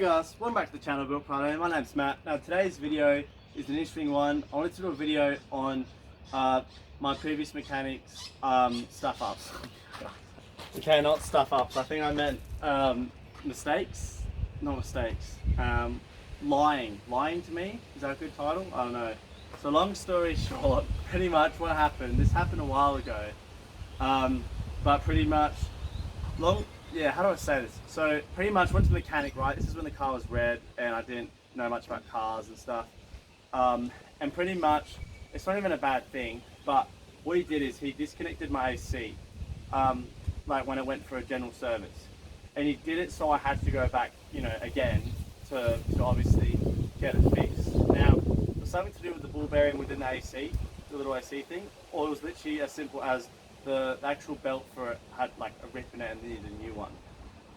guys, welcome back to the channel Builtprado. My name's Matt. Now today's video is an interesting one. I wanted to do a video on my previous mechanics stuff ups. Okay, not stuff ups. I think I meant mistakes. Not mistakes. Lying to me. Is that a good title? I don't know. So long story short, pretty much what happened. This happened a while ago, but pretty much yeah, how do I say this? So pretty much went to the mechanic, right? This is when the car was red and I didn't know much about cars and stuff. And pretty much, it's not even a bad thing, but what he did is he disconnected my AC, like when it went for a general service. And he did it so I had to go back, again, to obviously get it fixed. Now, it was something to do with the ball bearing within the AC, the little AC thing, or it was literally as simple as the actual belt for it had like a rip in it and needed a new one.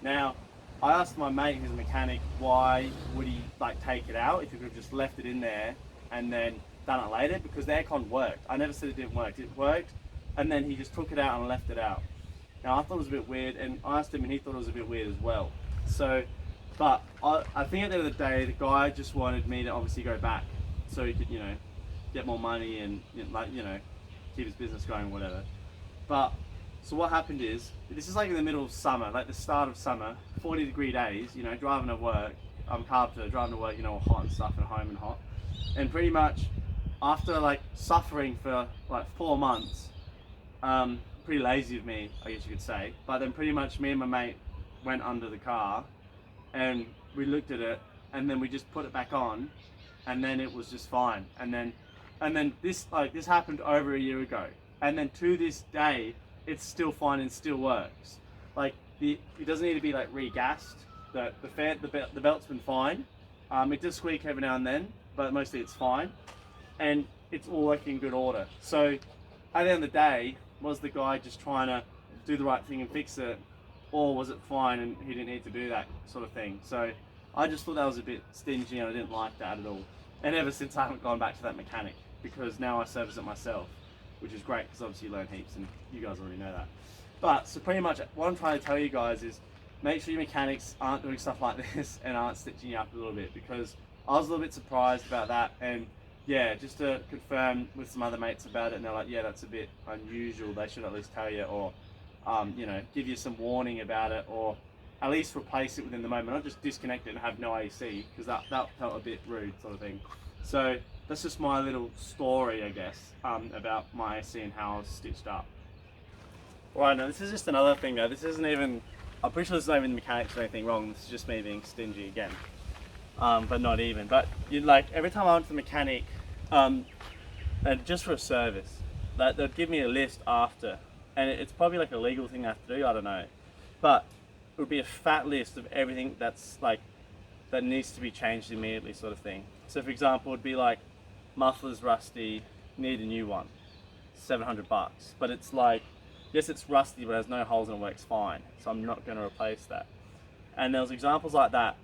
Now, I asked my mate who's a mechanic why would he like take it out if he could have just left it in there and then done it later, because the aircon worked. I never said it didn't work. It worked, and then he just took it out and left it out. Now I thought it was a bit weird, and I asked him and he thought it was a bit weird as well. So, but I think at the end of the day, the guy just wanted me to obviously go back so he could, get more money and keep his business going, whatever. But, so what happened is, this is like in the middle of summer, like the start of summer, 40-degree days, driving to work. I'm a carpenter, driving to work, hot and stuff, and home and hot. And pretty much, after like suffering for like 4 months, pretty lazy of me, I guess you could say. But then pretty much me and my mate went under the car, and we looked at it, and then we just put it back on, and then it was just fine. And then this happened over a year ago. And then to this day, it's still fine and still works. Like it doesn't need to be like re-gassed. The belt's been fine. It does squeak every now and then, but mostly it's fine, and it's all working in good order. So at the end of the day, was the guy just trying to do the right thing and fix it, or was it fine and he didn't need to do that sort of thing? So I just thought that was a bit stingy, and I didn't like that at all. And ever since, I haven't gone back to that mechanic, because now I service it myself, which is great because obviously you learn heaps, and you guys already know that. But so pretty much what I'm trying to tell you guys is make sure your mechanics aren't doing stuff like this and aren't stitching you up a little bit, because I was a little bit surprised about that. And yeah, just to confirm with some other mates about it, and they're like, yeah, that's a bit unusual, they should at least tell you, or give you some warning about it, or at least replace it within the moment, not just disconnect it and have no AC, because that felt a bit rude, sort of thing. So that's just my little story, I guess, about my AC and how I was stitched up. Right, now this is just another thing though. This isn't even, I'm pretty sure this is not even the mechanics or anything wrong. This is just me being stingy again. But not even. But every time I went to the mechanic, and just for a service, they'd give me a list after. And it's probably like a legal thing I have to do, I don't know. But it would be a fat list of everything that's like, that needs to be changed immediately, sort of thing. So for example, it would be like, muffler's rusty, need a new one, $700. But it's like, yes, it's rusty, but it has no holes and it works fine, so I'm not going to replace that. And there was examples like that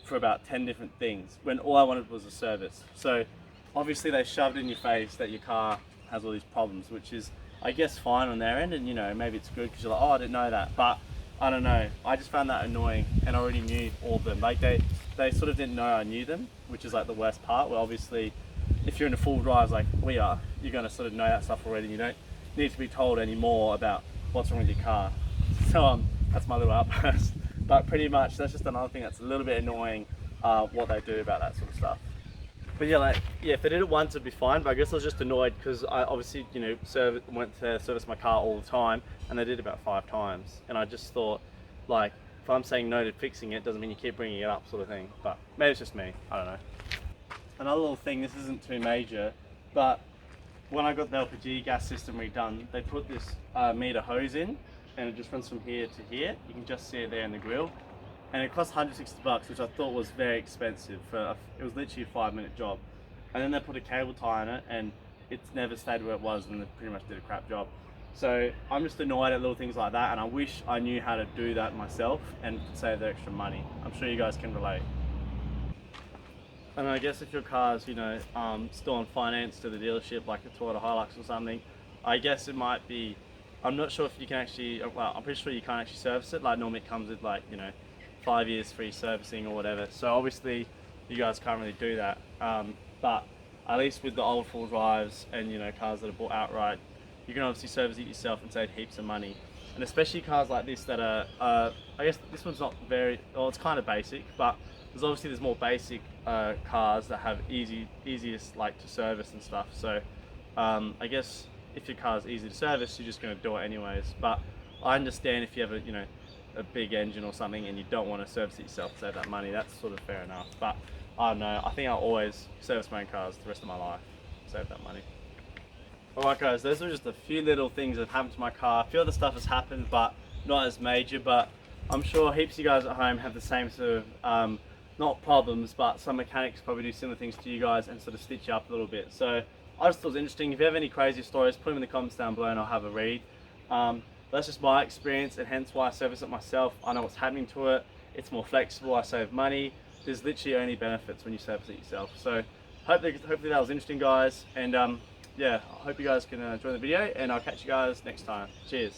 for about 10 different things, when all I wanted was a service. So obviously they shoved in your face that your car has all these problems, which is, I guess, fine on their end, and maybe it's good because you're like, oh, I didn't know that. But I don't know, I just found that annoying, and I already knew all of them. Like they sort of didn't know I knew them, which is like the worst part. Well, obviously, if you're in a full drive like we are, you're going to sort of know that stuff already. You don't need to be told any more about what's wrong with your car. So that's my little outburst. But pretty much that's just another thing that's a little bit annoying, what they do about that sort of stuff. But yeah, if they did it once, it'd be fine. But I guess I was just annoyed because I obviously, went to service my car all the time, and they did about 5 times. And I just thought, like, if I'm saying no to fixing it, doesn't mean you keep bringing it up, sort of thing. But maybe it's just me, I don't know. Another little thing, this isn't too major, but when I got the LPG gas system redone, they put this meter hose in, and it just runs from here to here. You can just see it there in the grill. And it cost $160, which I thought was very expensive. It was literally a 5-minute job. And then they put a cable tie in it, and it's never stayed where it was, and they pretty much did a crap job. So I'm just annoyed at little things like that, and I wish I knew how to do that myself and save the extra money. I'm sure you guys can relate. And I guess if your car's, still on finance to the dealership, like a Toyota Hilux or something, I guess it might be, I'm not sure if you can actually, well, I'm pretty sure you can't actually service it. Like normally it comes with like, 5 years free servicing or whatever. So obviously you guys can't really do that, but at least with the old full drives and, you know, cars that are bought outright, you can obviously service it yourself and save heaps of money. And especially cars like this that are, I guess this one's not very, well, it's kind of basic, but there's more basic cars that have easiest like to service and stuff. So I guess if your car's easy to service, you're just going to do it anyways. But I understand if you have a big engine or something and you don't want to service it yourself to save that money, that's sort of fair enough. But I don't know, I think I'll always service my own cars the rest of my life, save that money. Alright guys, those are just a few little things that have happened to my car. A few other stuff has happened, but not as major. But I'm sure heaps of you guys at home have the same sort of, not problems, but some mechanics probably do similar things to you guys and sort of stitch you up a little bit. So I just thought it was interesting. If you have any crazy stories, put them in the comments down below and I'll have a read. That's just my experience, and hence why I service it myself. I know what's happening to it. It's more flexible, I save money. There's literally only benefits when you service it yourself. So hopefully that was interesting, guys. And yeah, I hope you guys can enjoy the video, and I'll catch you guys next time. Cheers.